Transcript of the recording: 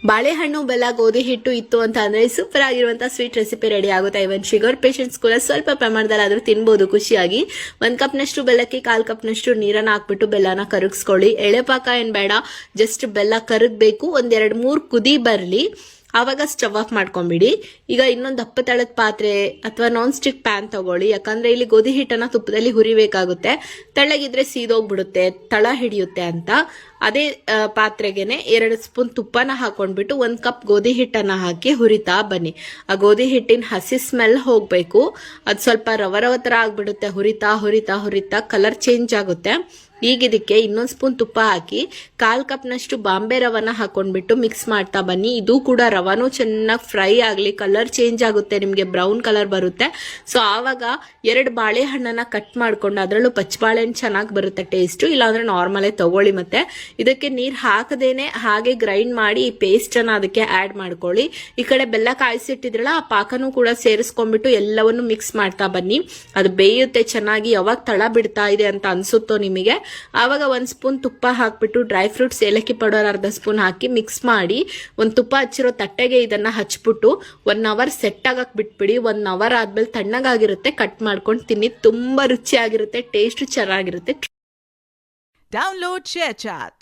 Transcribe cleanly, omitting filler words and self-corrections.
ಬಾಳೆಹಣ್ಣು ಬೆಲ್ಲ ಗೋಧಿ ಹಿಟ್ಟು ಇತ್ತು ಅಂತ ಅಂದ್ರೆ ಸೂಪರ್ ಆಗಿರುವಂತಹ ಸ್ವೀಟ್ ರೆಸಿಪಿ ರೆಡಿ ಆಗುತ್ತೆ. ಇವನ್ ಶುಗರ್ ಪೇಷಂಟ್ಸ್ ಕೂಡ ಸ್ವಲ್ಪ ಪ್ರಮಾಣದಲ್ಲಿ ಆದ್ರೂ ತಿನ್ಬಹುದು ಖುಷಿಯಾಗಿ. 1 ಕಪ್ನಷ್ಟು ಬೆಲ್ಲಕ್ಕೆ 1/4 ಕಪ್ನಷ್ಟು ನೀರನ್ನ ಹಾಕ್ಬಿಟ್ಟು ಬೆಲ್ಲನ ಕರಗಿಸ್ಕೊಳ್ಳಿ. ಎಳೆ ಪಾಕ ಏನ್ ಬೇಡ, ಜಸ್ಟ್ ಬೆಲ್ಲ ಕರಗಬೇಕು. 1-2-3 ಕುದಿ ಬರ್ಲಿ, ಆವಾಗ ಸ್ಟವ್ ಆಫ್ ಮಾಡ್ಕೊಂಬಿಡಿ. ಈಗ ಇನ್ನೊಂದು ದಪ್ಪ ತಳದ ಪಾತ್ರೆ ಅಥವಾ ನಾನ್ ಸ್ಟಿಕ್ ಪ್ಯಾನ್ ತಗೊಳ್ಳಿ. ಯಾಕಂದ್ರೆ ಇಲ್ಲಿ ಗೋಧಿ ಹಿಟ್ಟನ್ನ ತುಪ್ಪದಲ್ಲಿ ಹುರಿಬೇಕಾಗುತ್ತೆ. ತೆಳ್ಳಗಿದ್ರೆ ಸೀದೋಗ್ಬಿಡುತ್ತೆ, ತಳ ಹಿಡಿಯುತ್ತೆ ಅಂತ. ಅದೇ ಪಾತ್ರೆಗೆನೆ 2 ಸ್ಪೂನ್ ತುಪ್ಪನ ಹಾಕೊಂಡ್ಬಿಟ್ಟು 1 ಕಪ್ ಗೋಧಿ ಹಿಟ್ಟನ್ನ ಹಾಕಿ ಹುರಿತಾ ಬನ್ನಿ. ಆ ಗೋಧಿ ಹಿಟ್ಟಿನ ಹಸಿ ಸ್ಮೆಲ್ ಹೋಗ್ಬೇಕು. ಅದು ಸ್ವಲ್ಪ ರವ ತರ ಆಗ್ಬಿಡುತ್ತೆ. ಹುರಿತಾ ಹುರಿತಾ ಹುರಿತಾ ಕಲರ್ ಚೇಂಜ್ ಆಗುತ್ತೆ. ಈಗ ಇದಕ್ಕೆ 1 ಸ್ಪೂನ್ ತುಪ್ಪ ಹಾಕಿ 1/4 ಕಪ್ನಷ್ಟು ಬಾಂಬೆ ರವನ ಹಾಕೊಂಡ್ಬಿಟ್ಟು ಮಿಕ್ಸ್ ಮಾಡ್ತಾ ಬನ್ನಿ. ಇದು ಕೂಡ ರವನು ಚೆನ್ನಾಗಿ ಫ್ರೈ ಆಗಲಿ, ಕಲರ್ ಚೇಂಜ್ ಆಗುತ್ತೆ, ನಿಮಗೆ ಬ್ರೌನ್ ಕಲರ್ ಬರುತ್ತೆ. ಸೊ ಆವಾಗ 2 ಬಾಳೆಹಣ್ಣನ್ನ ಕಟ್ ಮಾಡ್ಕೊಂಡು, ಅದರಲ್ಲೂ ಪಚ್ಚಬಾಳೆಹಣ್ಣು ಚೆನ್ನಾಗಿ ಬರುತ್ತೆ ಟೇಸ್ಟು. ಇಲ್ಲಾಂದ್ರೆ ನಾರ್ಮಲೇ ತಗೊಳ್ಳಿ. ಮತ್ತೆ ಇದಕ್ಕೆ ನೀರು ಹಾಕದೇನೆ ಹಾಗೆ ಗ್ರೈಂಡ್ ಮಾಡಿ ಈ ಪೇಸ್ಟ್ ಅನ್ನ ಅದಕ್ಕೆ ಆಡ್ ಮಾಡ್ಕೊಳ್ಳಿ. ಈ ಕಡೆ ಬೆಲ್ಲ ಕಾಯಿಸಿಟ್ಟಿದ್ರಲ್ಲ, ಆ ಪಾಕನೂ ಕೂಡ ಸೇರಿಸ್ಕೊಂಡ್ಬಿಟ್ಟು ಎಲ್ಲವನ್ನು ಮಿಕ್ಸ್ ಮಾಡ್ತಾ ಬನ್ನಿ. ಅದು ಬೇಯುತ್ತೆ ಚೆನ್ನಾಗಿ. ಯಾವಾಗ ತಳ ಬಿಡ್ತಾ ಇದೆ ಅಂತ ಅನ್ಸುತ್ತೋ ನಿಮಗೆ, ಆವಾಗ 1 ಸ್ಪೂನ್ ತುಪ್ಪ ಹಾಕ್ಬಿಟ್ಟು ಡ್ರೈ ಫ್ರೂಟ್ಸ್ ಏಲಕ್ಕಿ ಪೌಡರ್ 1/2 ಸ್ಪೂನ್ ಹಾಕಿ ಮಿಕ್ಸ್ ಮಾಡಿ ಒಂದು ತುಪ್ಪ ಹಚ್ಚಿರೋ ತಟ್ಟೆಗೆ ಇದನ್ನ ಹಚ್ಬಿಟ್ಟು 1 ಅವರ್ ಸೆಟ್ ಆಗಕ್ ಬಿಟ್ಬಿಡಿ. 1 ಅವರ್ ಆದ್ಮೇಲೆ ತಣ್ಣಗಾಗಿರುತ್ತೆ, ಕಟ್ ಮಾಡ್ಕೊಂಡು ತಿನ್ನಿ. ತುಂಬಾ ರುಚಿಯಾಗಿರುತ್ತೆ, ಟೇಸ್ಟ್ ಚೆನ್ನಾಗಿರುತ್ತೆ. Download ShareChat.